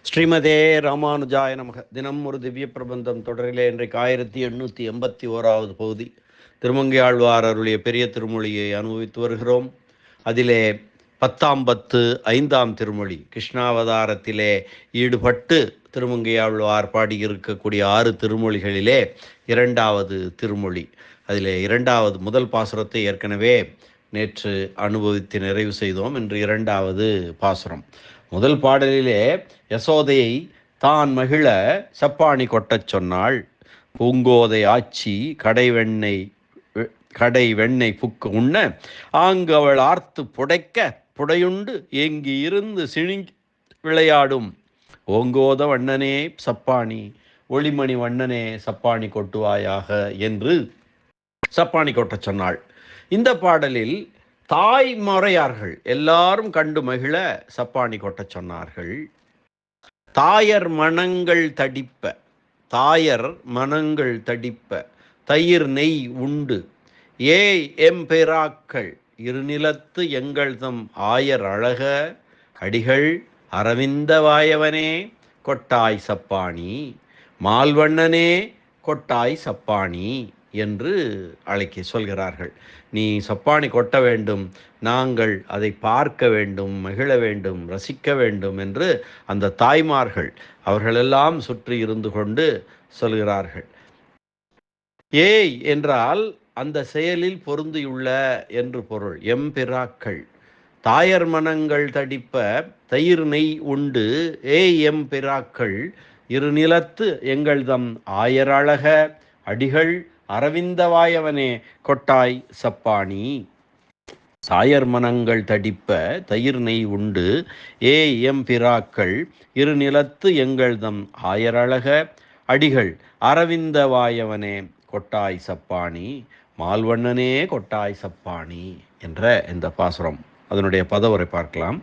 ஸ்ரீமதே ராமானுஜாய நமக. தினம் ஒரு திவ்ய பிரபந்தம் தொடரிலே இன்றைக்கு 1881வது பகுதி திருமங்கையாழ்வார் அருளிய பெரிய திருமொழியை அனுபவித்து வருகிறோம். அதிலே 10 திருமொழி கிருஷ்ணாவதாரத்திலே ஈடுபட்டு திருமங்கையாழ்வார் பாடியிருக்கக்கூடிய 6 திருமொழிகளிலே 2வது திருமொழி. அதிலே முதல் பாசுரத்தை ஏற்கனவே நேற்று அனுபவித்து நிறைவு செய்தோம். இன்று 2வது பாசுரம். முதல் பாடலிலே யசோதையை தான் மகிழ சப்பாணி கொட்டச் சொன்னாள். பூங்கோதை ஆச்சி கடை வெண்ணெய் புக்கு உண்ண ஆங்கு அவள் ஆர்த்து புடைக்க புடையுண்டு ஏங்கி இருந்து சிணுங்கி விளையாடும் ஓங்கோத வண்ணனே சப்பாணி, ஒளிமணி வண்ணனே சப்பாணி கொட்டுவாயாக என்று சப்பாணி கொட்டச் சொன்னாள். இந்த பாடலில் தாய்மறையார்கள் எல்லாரும் கண்டு மகிழ சப்பாணி கொட்டச் சொன்னார்கள். தாயர் மனங்கள் தடிப்ப தயிர் நெய் உண்டு எம்பெராக்கள் இருநிலத்து எங்கள் தம் ஆயர் அழக அடிகள் அரவிந்த வாயவனே கொட்டாய் சப்பாணி, மால்வண்ணனே கொட்டாய் சப்பாணி என்று அழைக்க சொல்கிறார்கள். நீ சப்பாணி கொட்ட வேண்டும், நாங்கள் அதை பார்க்க வேண்டும், மகிழ வேண்டும், ரசிக்க வேண்டும் என்று அந்த தாய்மார்கள் அவர்களெல்லாம் சுற்றி இருந்து கொண்டு சொல்கிறார்கள். ஏய் என்றால் அந்த செயலில் பொருந்தியுள்ள என்று பொருள். எம்பிராக்கள் தாயர் மனங்கள் தடிப்ப தயிர் நெய் உண்டு எம்பிராக்கள் இருநிலத்து எங்கள் தம் ஆயரழக அடிகள் அரவிந்தவாயவனே கொட்டாய் சப்பாணி. சாயர் மனங்கள் தடிப்ப தயிர் நெய் உண்டு எம்பிராக்கள் இருநிலத்து எங்கள் தம் ஆயரழக அடிகள் அரவிந்தவாயவனே கொட்டாய் சப்பாணி, மால்வண்ணனே கொட்டாய் சப்பாணி என்ற இந்த பாசுரம். அதனுடைய பதவுரை பார்க்கலாம்.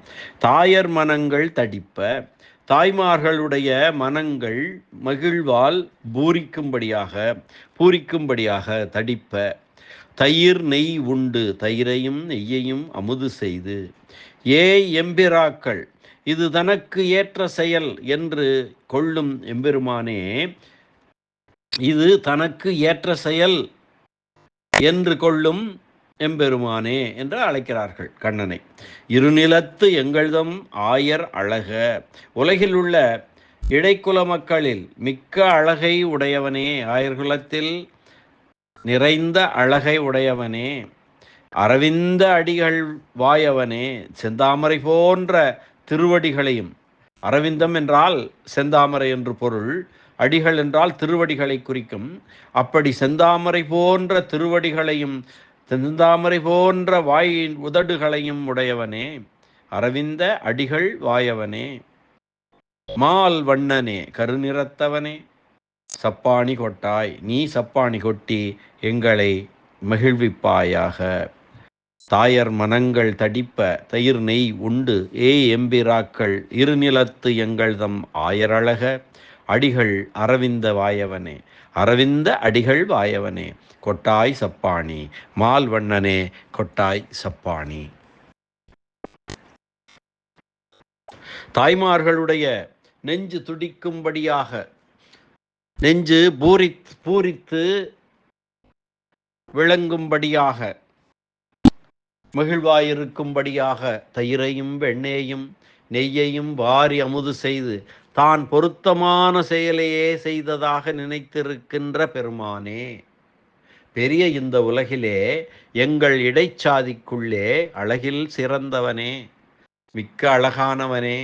தாயர் மனங்கள் தடிப்ப, தாய்மார்களுடைய மனங்கள் மகிழ்வால் பூரிக்கும்படியாக தடிப்ப, தயிர் நெய் உண்டு தயிரையும் நெய்யையும் அமுது செய்து, எம்பிராக்கள் இது தனக்கு ஏற்ற செயல் என்று கொள்ளும் எம்பெருமானே, இது தனக்கு ஏற்ற செயல் என்று கொள்ளும் எம்பெருமானே என்று அழைக்கிறார்கள் கண்ணனை. இருநிலத்து எங்கள்தம் ஆயர் அழக, உலகில் உள்ள இடைக்குல மக்களில் மிக்க அழகை உடையவனே, ஆயர்குலத்தில் நிறைந்த அழகை உடையவனே, அரவிந்த அடிகள் வாயவனே, செந்தாமரை போன்ற திருவடிகளையும், அரவிந்தம் என்றால் செந்தாமரை என்று பொருள், அடிகள் என்றால் திருவடிகளை குறிக்கும். அப்படி செந்தாமரை போன்ற திருவடிகளையும் செந்தாமரை போன்ற வாயின் உதடுகளையும் உடையவனே, அரவிந்த அடிகள் வாயவனே, மால் வண்ணனே கருநிறத்தவனே சப்பாணி கொட்டாய், நீ சப்பாணி கொட்டி எங்களை மகிழ்விப்பாயாக. தாயர் மனங்கள் தடிப்ப தயிர் நெய் உண்டு எம்பிராக்கள் இருநிலத்து எங்கள் தம் ஆயரழக அடிகள் அரவிந்த வாயவனே, அரவிந்த அடிகள் வாயவனே கொட்டாய் சப்பாணி, மால்வண்ணனே கொட்டாய் சப்பாணி. தாய்மார்களுடைய நெஞ்சு துடிக்கும்படியாக, நெஞ்சு பூரித்து விளங்கும்படியாக, மகிழ்வாயிருக்கும்படியாக தயிரையும் வெண்ணெயையும் நெய்யையும் வாரி அமுது செய்து தான் பொருத்தமான செயலையே செய்ததாக நினைத்திருக்கின்ற பெருமானே, பெரிய இந்த உலகிலே எங்கள் இடைச்சாதிக்குள்ளே அழகில் சிறந்தவனே, மிக்க அழகானவனே,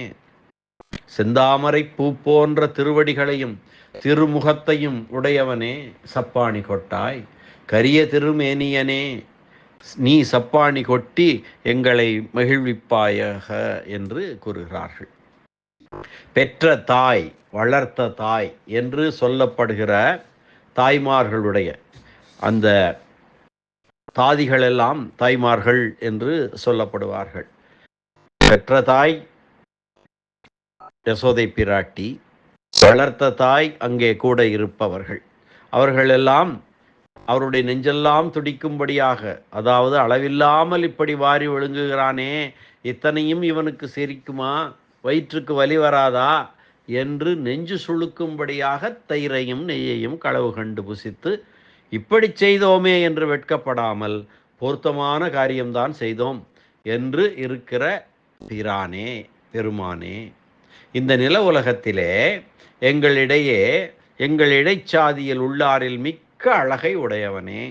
செந்தாமரை பூ போன்ற திருவடிகளையும் திருமுகத்தையும் உடையவனே சப்பாணி கொட்டாய், கரிய திருமேனியனே நீ சப்பாணி கொட்டி எங்களை மகிழ்விப்பாயாக என்று கூறுகிறார்கள். பெற்ற தாய், வளர்த்த தாய் என்று சொல்லப்படுகிற தாய்மார்களுடைய அந்த தாதிகளெல்லாம் தாய்மார்கள் என்று சொல்லப்படுவார்கள். பெற்ற தாய் யசோதை பிராட்டி, வளர்த்த தாய் அங்கே கூட இருப்பவர்கள், அவர்களெல்லாம் அவருடைய நெஞ்செல்லாம் துடிக்கும்படியாக, அதாவது அளவில்லாமல் இப்படி வாரி ஒழுங்குகிறானே, இத்தனையும் இவனுக்கு சிரிக்குமா, வயிற்றுக்கு வலி வராதா என்று நெஞ்சு சுளுக்கும்படியாக தயிரையும் நெய்யையும் களவு கண்டு புசித்து இப்படி செய்தோமே என்று வெட்கப்படாமல் பொருத்தமான காரியம்தான் செய்தோம் என்று இருக்கிற பிரானே, பெருமானே, இந்த நில உலகத்திலே எங்களிடையே எங்கள் இடைச்சாதியில் உள்ளாரில் மிக்க அழகை உடையவனே,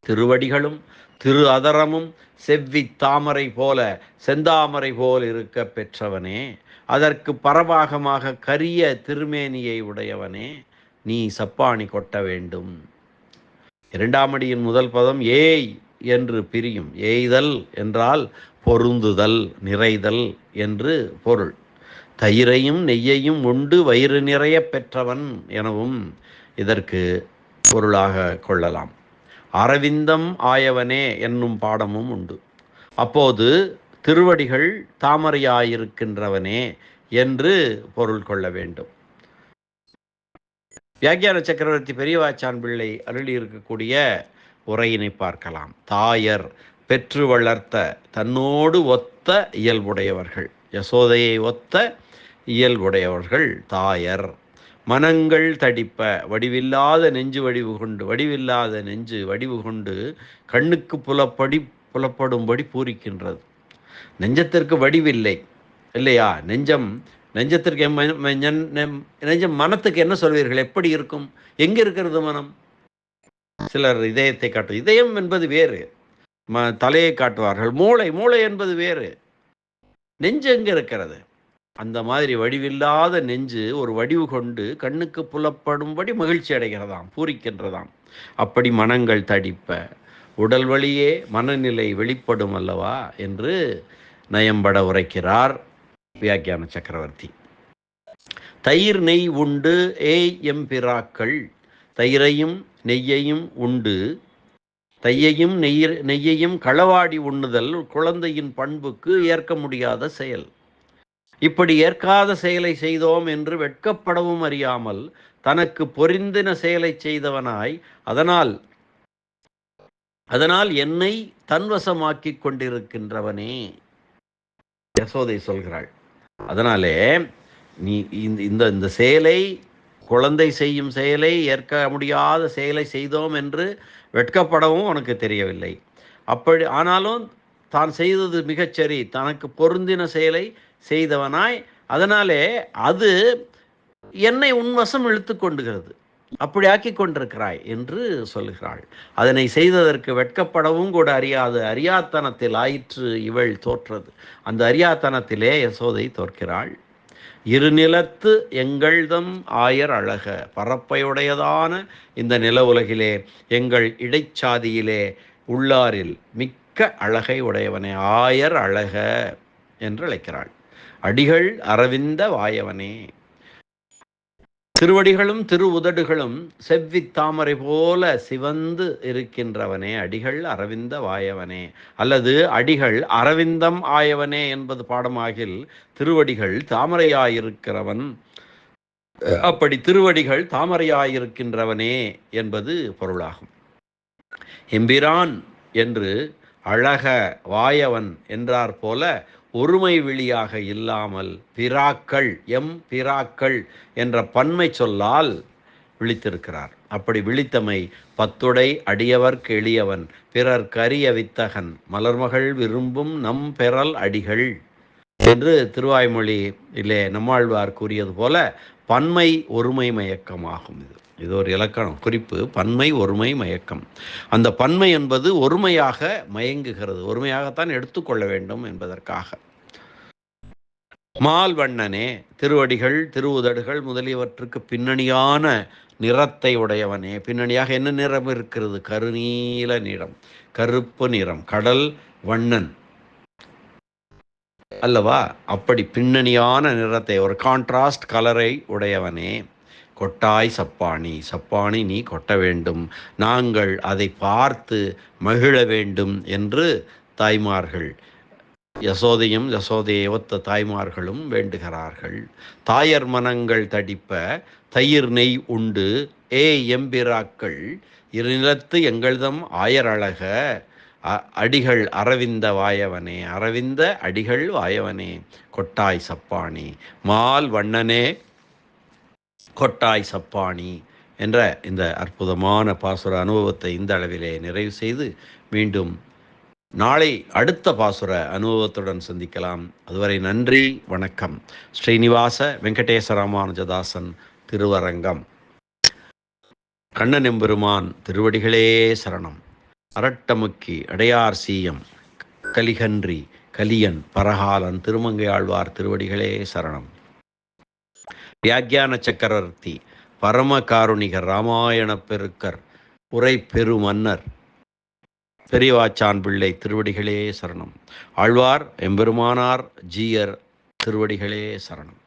திருவடிகளும் திரு அதரமும் செவ்வி தாமரை போல செந்தாமரை போல் இருக்க பெற்றவனே, அதற்கு பரபாகமாக கரிய திருமேனியை உடையவனே, நீ சப்பாணி கொட்ட வேண்டும். இரண்டாம் அடியின் முதல் பதம் ஏய் என்று பிரியும். ஏய்தல் என்றால் பொருந்துதல், நிறைதல் என்று பொருள். தயிரையும் நெய்யையும் உண்டு வயிறு நிறைய பெற்றவன் எனவும் இதற்கு பொருளாக கொள்ளலாம். அரவிந்தம் ஆயவனே என்னும் பாடமும் உண்டு. அப்போது திருவடிகள் தாமரையாயிருக்கின்றவனே என்று பொருள் கொள்ள வேண்டும். வியாக்கியான சக்கரவர்த்தி பெரியவாச்சான் பிள்ளை அருளி இருக்கக்கூடிய உரையினை பார்க்கலாம். தாயர் பெற்று வளர்த்த தன்னோடு ஒத்த இயல்புடையவர்கள், யசோதையை ஒத்த இயல்புடையவர்கள் தாயர். மனங்கள் தடிப்ப வடிவில்லாத நெஞ்சு வடிவு கொண்டு, வடிவில்லாத நெஞ்சு வடிவு கொண்டு கண்ணுக்கு புலப்படும்படி பூரிக்கின்றது. நெஞ்சத்திற்கு வடிவில்லை இல்லையா? நெஞ்சத்திற்கு நெஞ்சம் மனத்துக்கு என்ன சொல்வீர்கள்? எப்படி இருக்கும்? எங்க இருக்கிறது மனம்? சிலர் இதயத்தை காட்டும். இதயம் என்பது வேறு, தலையை காட்டுவார்கள். மூளை என்பது வேறு. நெஞ்சு எங்க இருக்கிறது? அந்த மாதிரி வடிவில்லாத நெஞ்சு ஒரு வடிவு கொண்டு கண்ணுக்கு புலப்படும்படி மகிழ்ச்சி அடைகிறதாம், பூரிக்கின்றதாம். அப்படி மனங்கள் தடிப்ப உடல் வழியே மனநிலை வெளிப்படும் அல்லவா என்று நயம்பட உரைக்கிறார் வியாக்கியான சக்கரவர்த்தி. தயிர் நெய் உண்டு ஏய் எம்பிராக்கள், தயிரையும் நெய்யையும் உண்டு, தையையும் நெய்யையும் களவாடி உண்ணுதல் குழந்தையின் பண்புக்கு ஏற்க முடியாத செயல். இப்படி ஏற்காத செயலை செய்தோம் என்று வெட்கப்படவும் அறியாமல் தனக்கு பொருந்தின செயலை செய்தவனாய் அதனால் என்னை தன்வசமாக்கி கொண்டிருக்கின்றவனே, யசோதை சொல்கிறாள். அதனாலே நீ இந்த செயலை, குழந்தை செய்யும் செயலை, ஏற்க முடியாத செயலை செய்தோம் என்று வெட்கப்படவும் உனக்கு தெரியவில்லை. அப்படி ஆனாலும் தான் செய்தது மிகச்சரி, தனக்கு பொருந்தின செயலை செய்தவனாய், அதனாலே அது என்னை உன்வசம் இழுத்து கொண்டுகிறது, அப்படி ஆக்கி கொண்டிருக்கிறாய் என்று சொல்கிறாள். அதனை செய்ததற்கு வெட்கப்படவும் கூட அறியாத்தனத்தில் ஆயிற்று இவள் தோற்றது. அந்த அறியாத்தனத்திலே யசோதை தோற்கிறாள். இருநிலத்து எங்கள்தம் ஆயர் அழக, பரப்பையுடையதான இந்த நில உலகிலே எங்கள் இடைச்சாதியிலே உள்ளாரில் மிக்க அழகை உடையவனே, ஆயர் அழக என்று அழைக்கிறாள். அடிகள் அரவிந்த வாயவனே, திருவடிகளும் திரு உதடுகளும் செவ்வி தாமரை போல சிவந்து இருக்கின்றவனே, அடிகள் அரவிந்த வாயவனே. அல்லது அடிகள் அரவிந்தம் ஆயவனே என்பது பாடமாகில் திருவடிகள் தாமரையாயிருக்கிறவன், அப்படி திருவடிகள் தாமரையாயிருக்கின்றவனே என்பது பொருளாகும். எம்பிரான் என்று அழக வாயவன் என்றார் போல ஒருமை விழியாக இல்லாமல் பிராக்கள், பிராக்கள் என்ற பன்மை சொல்லால் விழித்திருக்கிறார். அப்படி விழித்தமை பத்துடை அடியவர்க்கு எளியவன், பிறர் கரிய வித்தகன், மலர்மகள் விரும்பும் நம் பெறல் அடிகள் என்று திருவாய்மொழி இல்லே நம்மாழ்வார் கூறியது போல பன்மை ஒருமை மயக்கமாகும். இது ஒரு இலக்கணம் குறிப்பு. பன்மை ஒருமை மயக்கம். அந்த பன்மை என்பது ஒருமையாக மயங்குகிறது, ஒருமையாகத்தான் எடுத்துக்கொள்ள வேண்டும் என்பதற்காக. மால் வண்ணனே, திருவடிகள் திருவுதடுகள் முதலியவற்றுக்கு பின்னணியான நிறத்தை உடையவனே. பின்னணியாக என்ன நிறம் இருக்கிறது? கருநீல நிறம், கருப்பு நிறம், கடல் வண்ணன் அல்லவா? அப்படி பின்னணியான நிறத்தை, ஒரு கான்ட்ராஸ்ட் கலரை உடையவனே. கொட்டாய் சப்பாணி, சப்பாணி நீ கொட்ட வேண்டும், நாங்கள் அதை பார்த்து மகிழ வேண்டும் என்று தாய்மார்கள், யசோதையும் யசோதையை ஒத்த தாய்மார்களும் வேண்டுகிறார்கள். தாயர் மனங்கள் தடிப்ப தயிர் நெய் உண்டு எம்பிராக்கள் இருநிலத்து எங்கள்தம் ஆயர் அழக. அடிகள் அரவிந்த வாயவனே, அரவிந்த அடிகள் வாயவனே, கொட்டாய் சப்பாணி, மால் வண்ணனே கொட்டாய் சப்பாணி என்ற இந்த அற்புதமான பாசுர அனுபவத்தை இந்த அளவிலே நிறைவு செய்து மீண்டும் நாளை அடுத்த பாசுர அனுபவத்துடன் சந்திக்கலாம். அதுவரை நன்றி, வணக்கம். ஸ்ரீனிவாச வெங்கடேச ராமானுஜதாசன் திருவரங்கம். கண்ணன் எம்பெருமான் திருவடிகளே சரணம். அரட்டமுக்கி அடையார் சீயம் கலிகன்றி கலியன் பரகாலன் திருமங்கை ஆழ்வார் திருவடிகளே சரணம். வியாக்கியான சக்கரவர்த்தி பரமகாருணிகர் ராமாயண பெருக்கர் உரை பெரு மன்னர் பெரியவாச்சான் பிள்ளை திருவடிகளே சரணம். ஆழ்வார் எம்பெருமானார் ஜீயர் திருவடிகளே சரணம்.